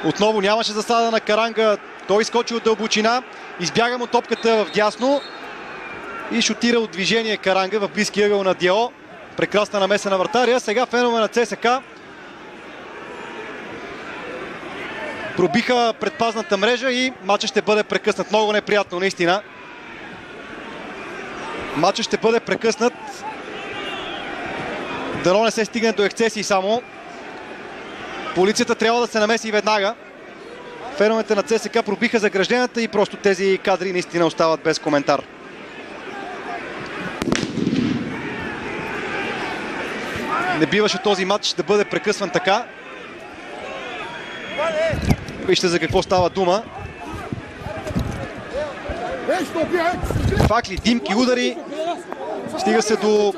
Отново нямаше засада на Каранга. Той изскочи от дълбочина. Избяга му топката в дясно. И шутира от движение Каранга в близкия ъгъл на Дио. Прекрасна намеса на вратаря. Сега фенове на ЦСКА пробиха предпазната мрежа и матчът ще бъде прекъснат. Много неприятно, наистина. Матчът ще бъде прекъснат. Дано не се стигне до ексцесии само. Полицията трябва да се намеси веднага. Феновете на ЦСКА пробиха загражденията и просто тези кадри наистина остават без коментар. Не биваше този матч да бъде прекъсван така. Вижте за какво става дума. Факли, димки, удари. Стига се до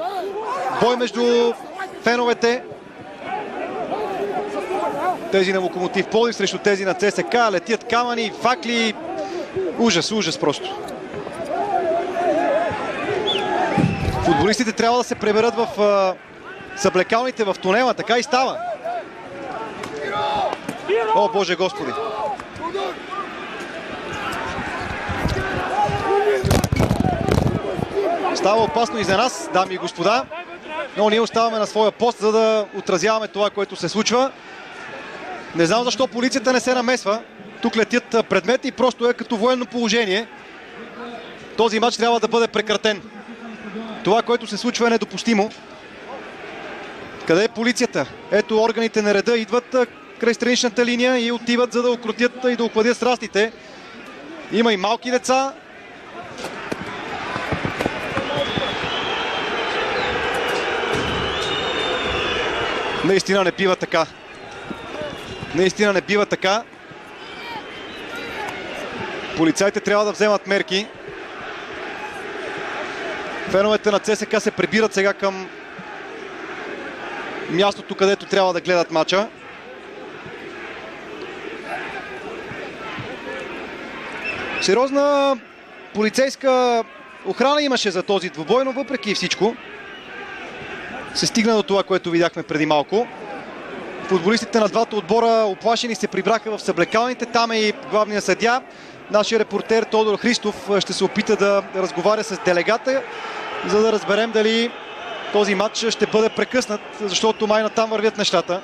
бой между феновете. Тези на Локомотив Пловдив срещу тези на ЦСКА. Летят камъни, факли. Ужас, ужас просто. Футболистите трябва да се преберат в съблекалните в тунела. Така и става. О, Боже Господи! Става опасно и за нас, дами и господа. Но ние оставаме на своя пост, за да отразяваме това, което се случва. Не знам защо полицията не се намесва. Тук летят предмети и просто е като военно положение. Този матч трябва да бъде прекратен. Това, което се случва, е недопустимо. Къде е полицията? Ето органите на реда идват край страничната линия и отиват, за да укротят и да охладят страстите. Има и малки деца. Наистина не бива така. Наистина не бива така. Полицайите трябва да вземат мерки. Феновете на ЦСКА се прибират сега към мястото, където трябва да гледат матча. Сериозна полицейска охрана имаше за този двубой, но въпреки всичко се стигна до това, което видяхме преди малко. Футболистите на двата отбора оплашени се прибраха в съблекалните. Там е и главният съдия. Нашия репортер Тодор Христов ще се опита да разговаря с делегата, за да разберем дали този матч ще бъде прекъснат, защото май натам вървят нещата.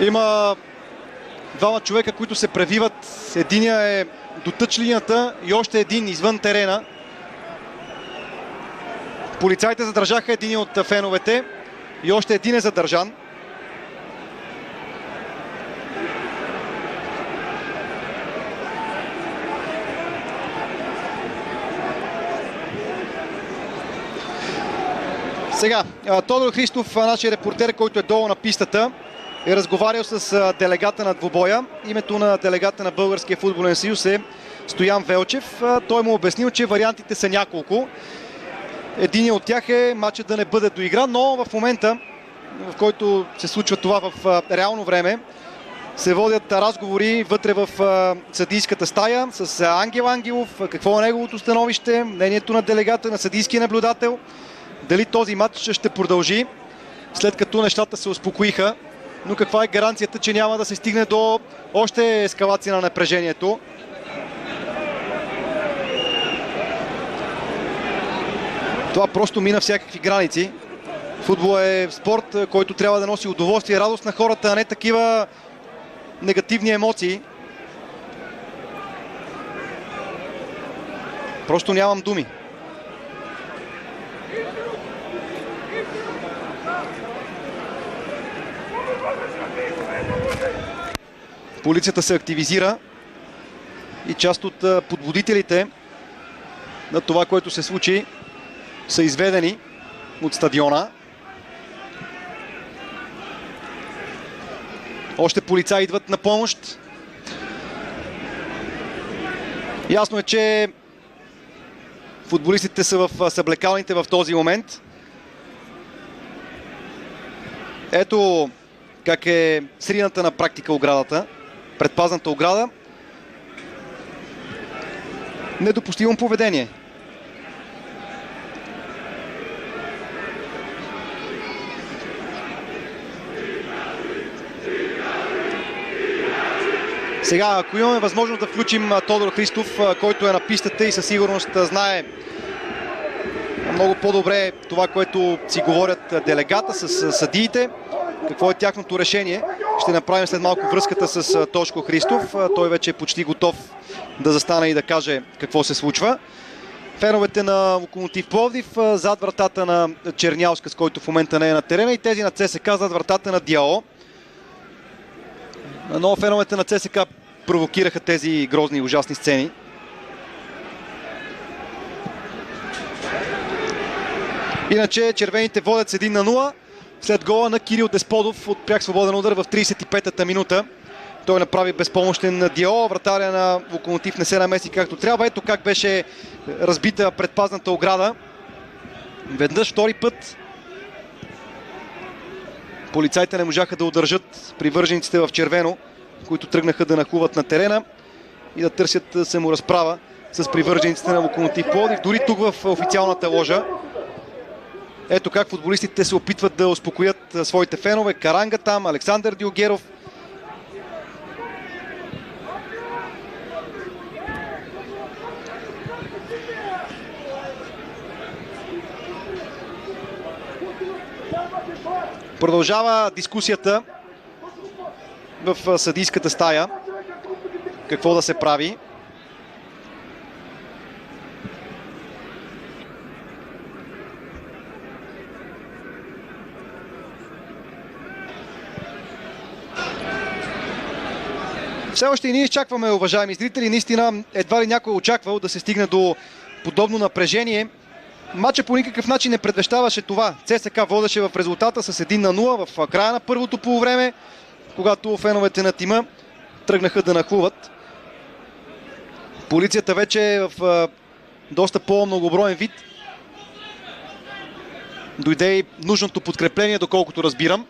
Има двама човека, които се превиват. Единия е до тъч линията и още един извън терена. Полицайите задържаха един от феновете и още един е задържан. Сега, Тодор Христов, нашия репортер, който е долу на пистата, е разговарял с делегата на двубоя. Името на делегата на Българския футболен съюз е Стоян Велчев. Той му обяснил, че вариантите са няколко. Единият от тях е матчът да не бъде доигран, но в момента, в който се случва това в реално време, се водят разговори вътре в съдийската стая с Ангел Ангелов, какво е неговото становище, мнението на делегата, на съдийския наблюдател, дали този матч ще продължи, след като нещата се успокоиха. Но каква е гаранцията, че няма да се стигне до още ескалация на напрежението? Това просто мина всякакви граници. Футбол е спорт, който трябва да носи удоволствие и радост на хората, а не такива негативни емоции. Просто нямам думи. Полицията се активизира и част от подбудителите на това, което се случи, са изведени от стадиона. Още полицаи идват на помощ. Ясно е, че футболистите са в съблекалните в този момент. Ето как е срината на практика оградата. Предпазната ограда. Недопустимо поведение. Сега, ако имаме възможност да включим Тодор Христов, който е на пистата и със сигурност знае много по-добре това, което си говорят делегата с съдиите, какво е тяхното решение. Ще направим след малко връзката с Тошко Христов. Той вече е почти готов да застане и да каже какво се случва. Феновете на Локомотив Пловдив зад вратата на Чернялска, с който в момента не е на терена, и тези на ЦСКА зад вратата на Диало. Но феновете на ЦСКА провокираха тези грозни и ужасни сцени. Иначе червените водят с 1-0 след гола на Кирил Десподов от пряк свободен удар в 35-та минута. Той направи безпомощен Диало, вратаря на Локомотив не се намеси както трябва. Ето как беше разбита предпазната ограда. Веднъж, втори път полицайите не можаха да удържат привържениците в червено, които тръгнаха да нахлуват на терена и да търсят саморазправа с привържениците на Локомотив Пловдив, дори тук в официалната ложа. Ето как футболистите се опитват да успокоят своите фенове. Каранга там, Александър Диогеров. Продължава дискусията в съдийската стая. Какво да се прави? Все още и ние изчакваме, уважаеми зрители. Наистина, едва ли някой очаквал да се стигне до подобно напрежение. Матча по никакъв начин не предвещаваше това. ЦСКА водеше в резултата с 1-0 в края на първото полувреме, когато феновете на тима тръгнаха да нахлуват. Полицията вече е в доста по-многоброен вид. Дойде и нужното подкрепление, доколкото разбирам.